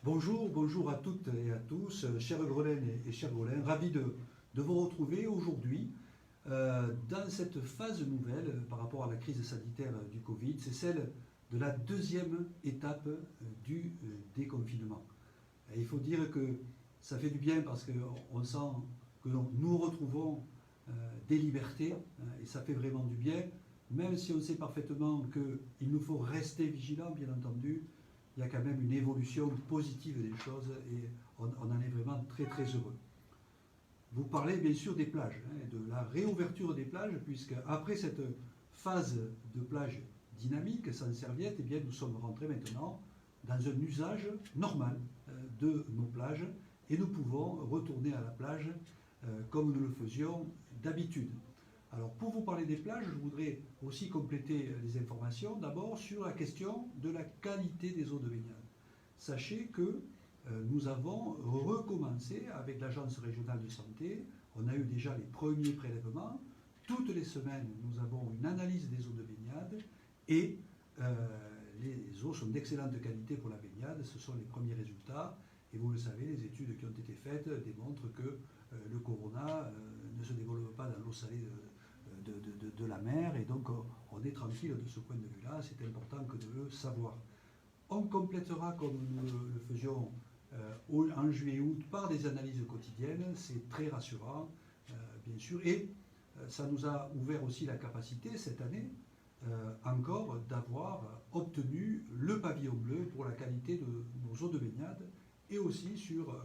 Bonjour à toutes et à tous, chers Grelaines et chers Grelains, ravi de vous retrouver aujourd'hui dans cette phase nouvelle par rapport à la crise sanitaire du Covid. C'est celle de la deuxième étape du déconfinement. Et il faut dire que ça fait du bien parce qu'on sent que nous retrouvons des libertés et ça fait vraiment du bien, même si on sait parfaitement qu'il nous faut rester vigilants, bien entendu. Il y a quand même une évolution positive des choses et on en est vraiment très très heureux. Vous parlez bien sûr des plages, de la réouverture des plages, puisque après cette phase de plage dynamique, sans serviette, eh bien, nous sommes rentrés maintenant dans un usage normal de nos plages et nous pouvons retourner à la plage comme nous le faisions d'habitude. Alors pour vous parler des plages, je voudrais aussi compléter les informations d'abord sur la question de la qualité des eaux de baignade. Sachez que nous avons recommencé avec l'Agence régionale de santé, on a eu déjà les premiers prélèvements, toutes les semaines nous avons une analyse des eaux de baignade et les eaux sont d'excellente qualité pour la baignade, ce sont les premiers résultats et vous le savez, les études qui ont été faites démontrent que le corona ne se développe pas dans l'eau salée de la mer et donc on est tranquille de ce point de vue-là, c'est important que de le savoir. On complétera comme nous le faisions en juillet-août par des analyses quotidiennes, c'est très rassurant bien sûr et ça nous a ouvert aussi la capacité cette année encore d'avoir obtenu le pavillon bleu pour la qualité de nos eaux de baignade et aussi sur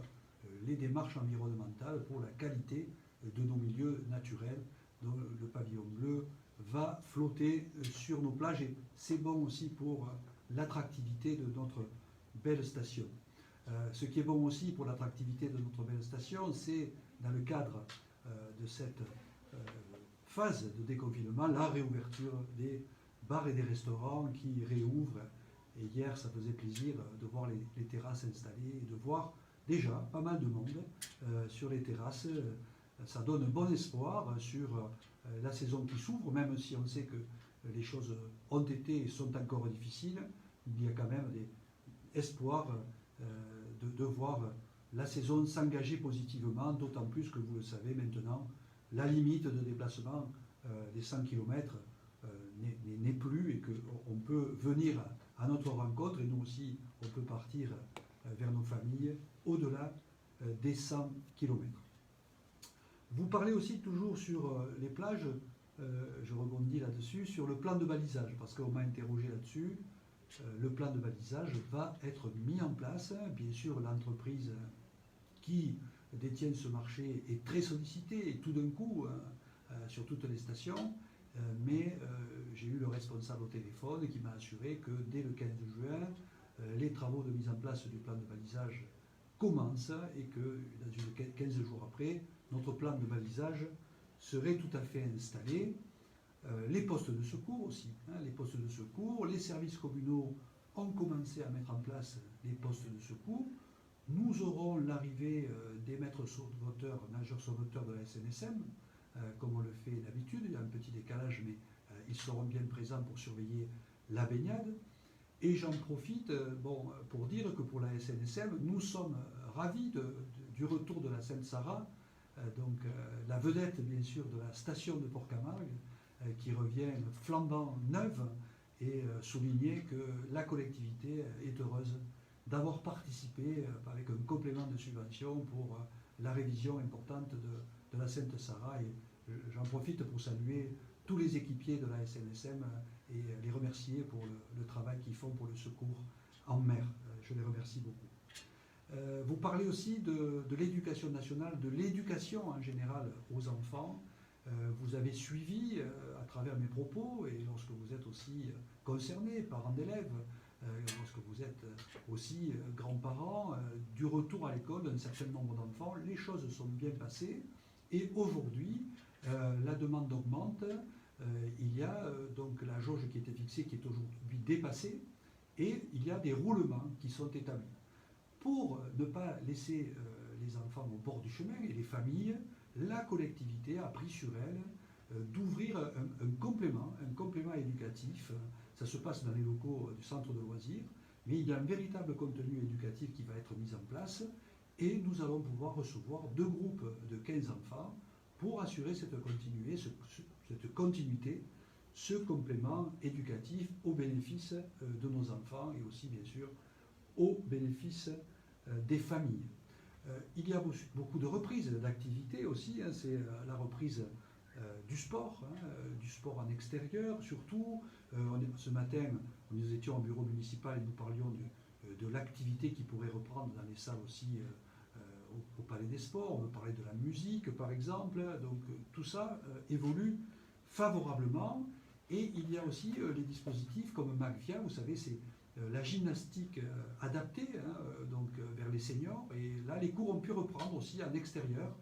les démarches environnementales pour la qualité de nos milieux naturels. Donc, le pavillon bleu va flotter sur nos plages et c'est bon aussi pour l'attractivité de notre belle station. Ce qui est bon aussi pour l'attractivité de notre belle station, c'est dans le cadre de cette phase de déconfinement, la réouverture des bars et des restaurants qui réouvrent. Et hier, ça faisait plaisir de voir les terrasses installées et de voir déjà pas mal de monde sur les terrasses. Ça donne un bon espoir sur la saison qui s'ouvre, même si on sait que les choses ont été et sont encore difficiles. Il y a quand même des espoirs de voir la saison s'engager positivement, d'autant plus que vous le savez maintenant, la limite de déplacement des 100 km n'est plus et qu'on peut venir à notre rencontre et nous aussi on peut partir vers nos familles au-delà des 100 km. Vous parlez aussi toujours sur les plages, je rebondis là-dessus, sur le plan de balisage, parce qu'on m'a interrogé là-dessus. Le plan de balisage va être mis en place. Bien sûr, l'entreprise qui détient ce marché est très sollicitée et tout d'un coup sur toutes les stations. Mais j'ai eu le responsable au téléphone qui m'a assuré que dès le 15 juin, les travaux de mise en place du plan de balisage commencent et que dans 15 jours après, notre plan de balisage serait tout à fait installé. Les postes de secours aussi, les postes de secours, les services communaux ont commencé à mettre en place les postes de secours. Nous aurons l'arrivée des maîtres sauveteurs, nageurs sauveteurs de la SNSM, comme on le fait d'habitude. Il y a un petit décalage, mais ils seront bien présents pour surveiller la baignade. Et j'en profite pour dire que pour la SNSM, nous sommes ravis du retour de la Sainte-Sara, la vedette bien sûr de la station de Port-Camargue, qui revient flambant neuve et souligner que la collectivité est heureuse d'avoir participé avec un complément de subvention pour la révision importante de la Sainte-Sara. Et j'en profite pour saluer tous les équipiers de la SNSM et les remercier pour le travail qu'ils font pour le secours en mer. Je les remercie beaucoup. Vous parlez aussi de l'éducation nationale, de l'éducation en général aux enfants. Vous avez suivi à travers mes propos et lorsque vous êtes aussi concerné, parents d'élèves, lorsque vous êtes aussi grands-parents, du retour à l'école d'un certain nombre d'enfants, les choses sont bien passées et aujourd'hui la demande augmente. Il y a donc la jauge qui était fixée, qui est aujourd'hui dépassée et il y a des roulements qui sont établis. Pour ne pas laisser les enfants au bord du chemin et les familles, la collectivité a pris sur elle d'ouvrir un complément éducatif. Ça se passe dans les locaux du centre de loisirs, mais il y a un véritable contenu éducatif qui va être mis en place et nous allons pouvoir recevoir 2 groupes de 15 enfants pour assurer cette continuité, ce complément éducatif au bénéfice de nos enfants et aussi bien sûr au bénéfice des familles. Il y a beaucoup de reprises d'activités aussi, hein, c'est la reprise du sport en extérieur surtout. Ce matin, nous étions au bureau municipal et nous parlions de l'activité qui pourrait reprendre dans les salles aussi au Palais des Sports. On veut parler de la musique par exemple, donc tout ça évolue favorablement. Et il y a aussi les dispositifs comme MAGVIA, vous savez, c'est la gymnastique adaptée donc, vers les seniors. Et là, les cours ont pu reprendre aussi en extérieur.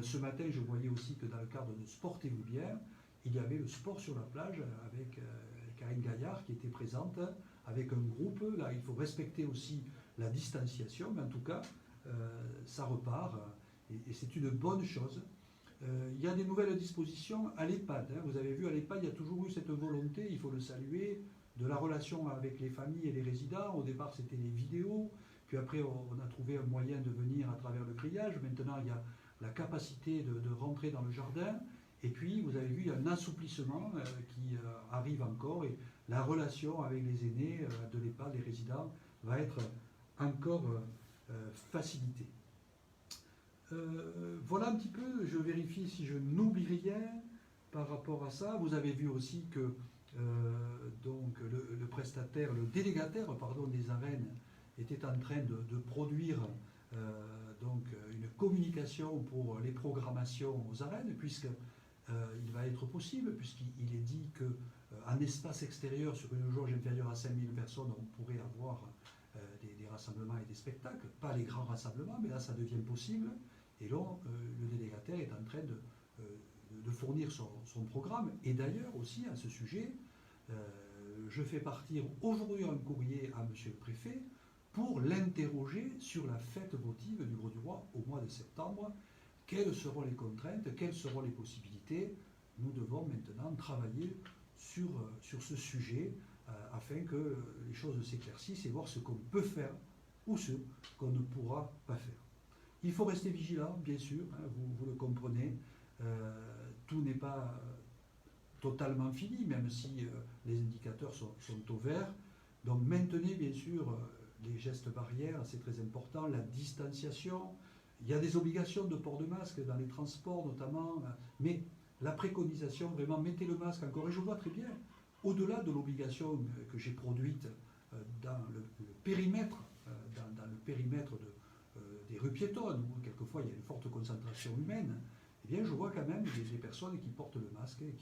Ce matin, je voyais aussi que dans le cadre de Sportez-vous bien, il y avait le sport sur la plage avec Karine Gaillard qui était présente avec un groupe. Là, il faut respecter aussi la distanciation, mais en tout cas, ça repart et c'est une bonne chose. Il y a des nouvelles dispositions à l'EHPAD. Vous avez vu, à l'EHPAD, il y a toujours eu cette volonté, il faut le saluer, de la relation avec les familles et les résidents. Au départ, c'était les vidéos, puis après, on a trouvé un moyen de venir à travers le grillage. Maintenant, il y a la capacité de rentrer dans le jardin. Et puis, vous avez vu, il y a un assouplissement qui arrive encore, et la relation avec les aînés de l'EHPAD, les résidents, va être encore facilitée. Voilà un petit peu, je vérifie si je n'oublie rien par rapport à ça. Vous avez vu aussi que donc le prestataire, le délégataire pardon, des arènes était en train de produire donc une communication pour les programmations aux arènes, puisque il va être possible, puisqu'il est dit qu'en espace extérieur, sur une jauge inférieure à 5000 personnes, on pourrait avoir des rassemblements et des spectacles, pas les grands rassemblements, mais là ça devient possible. Et là, le délégataire est en train de fournir son programme. Et d'ailleurs aussi à ce sujet, je fais partir aujourd'hui un courrier à Monsieur le Préfet pour l'interroger sur la fête votive du Grau-du-Roi au mois de septembre. Quelles seront les contraintes, quelles seront les possibilités? Nous devons maintenant travailler sur ce sujet afin que les choses s'éclaircissent et voir ce qu'on peut faire ou ce qu'on ne pourra pas faire. Il faut rester vigilant, bien sûr, vous le comprenez. Tout n'est pas totalement fini, même si les indicateurs sont au vert. Donc maintenez bien sûr les gestes barrières, c'est très important, la distanciation. Il y a des obligations de port de masque dans les transports notamment, mais la préconisation, vraiment, mettez le masque encore. Et je vois très bien, au-delà de l'obligation que j'ai produite dans le périmètre, dans le périmètre des rues piétonnes, où quelquefois il y a une forte concentration humaine, eh bien je vois quand même des personnes qui portent le masque et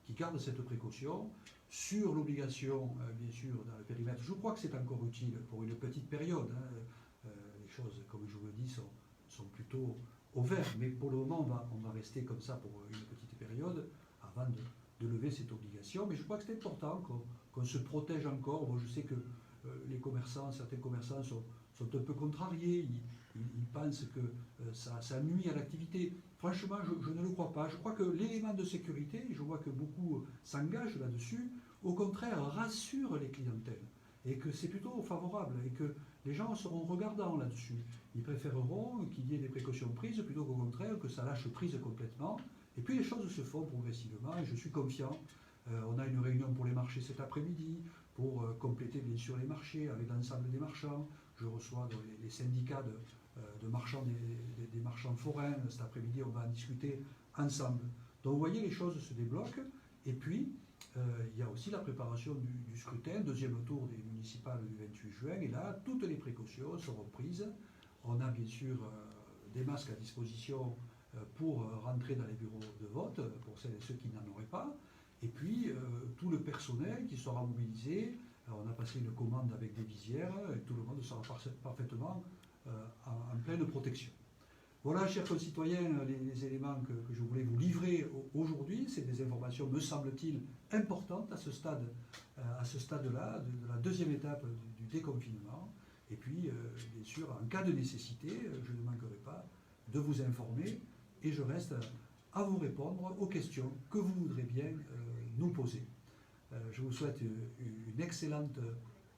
qui gardent cette précaution. Sur l'obligation, bien sûr, dans le périmètre, je crois que c'est encore utile pour une petite période. Les choses, comme je vous le dis, sont plutôt au vert, mais pour le moment, on va rester comme ça pour une petite période avant de lever cette obligation. Mais je crois que c'est important qu'on se protège encore. Bon, je sais que les commerçants, certains commerçants sont un peu contrariés, ils pensent que ça nuit à l'activité. Franchement, je ne le crois pas. Je crois que l'élément de sécurité, je vois que beaucoup s'engagent là-dessus, au contraire, rassure les clientèles. Et que c'est plutôt favorable, et que les gens seront regardants là-dessus. Ils préféreront qu'il y ait des précautions prises plutôt qu'au contraire que ça lâche prise complètement. Et puis les choses se font progressivement, et je suis confiant. On a une réunion pour les marchés cet après-midi, pour compléter bien sûr les marchés avec l'ensemble des marchands. Je reçois les syndicats de marchands, des marchands forains. Cet après-midi, on va en discuter ensemble. Donc vous voyez, les choses se débloquent. Et puis, il y a aussi la préparation du scrutin, deuxième tour des municipales du 28 juin. Et là, toutes les précautions seront prises. On a bien sûr des masques à disposition pour rentrer dans les bureaux de vote, pour celles et ceux qui n'en auraient pas. Et puis, tout le personnel qui sera mobilisé. On a passé une commande avec des visières et tout le monde sera parfaitement en pleine protection. Voilà, chers concitoyens, les éléments que je voulais vous livrer aujourd'hui. C'est des informations, me semble-t-il, importantes à ce stade-là, de la deuxième étape du déconfinement. Et puis, bien sûr, en cas de nécessité, je ne manquerai pas de vous informer et je reste à vous répondre aux questions que vous voudrez bien nous poser. Je vous souhaite une excellente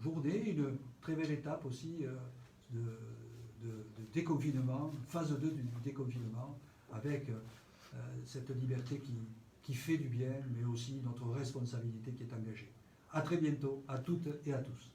journée, une très belle étape aussi de déconfinement, phase 2 du déconfinement, avec cette liberté qui fait du bien, mais aussi notre responsabilité qui est engagée. À très bientôt, à toutes et à tous.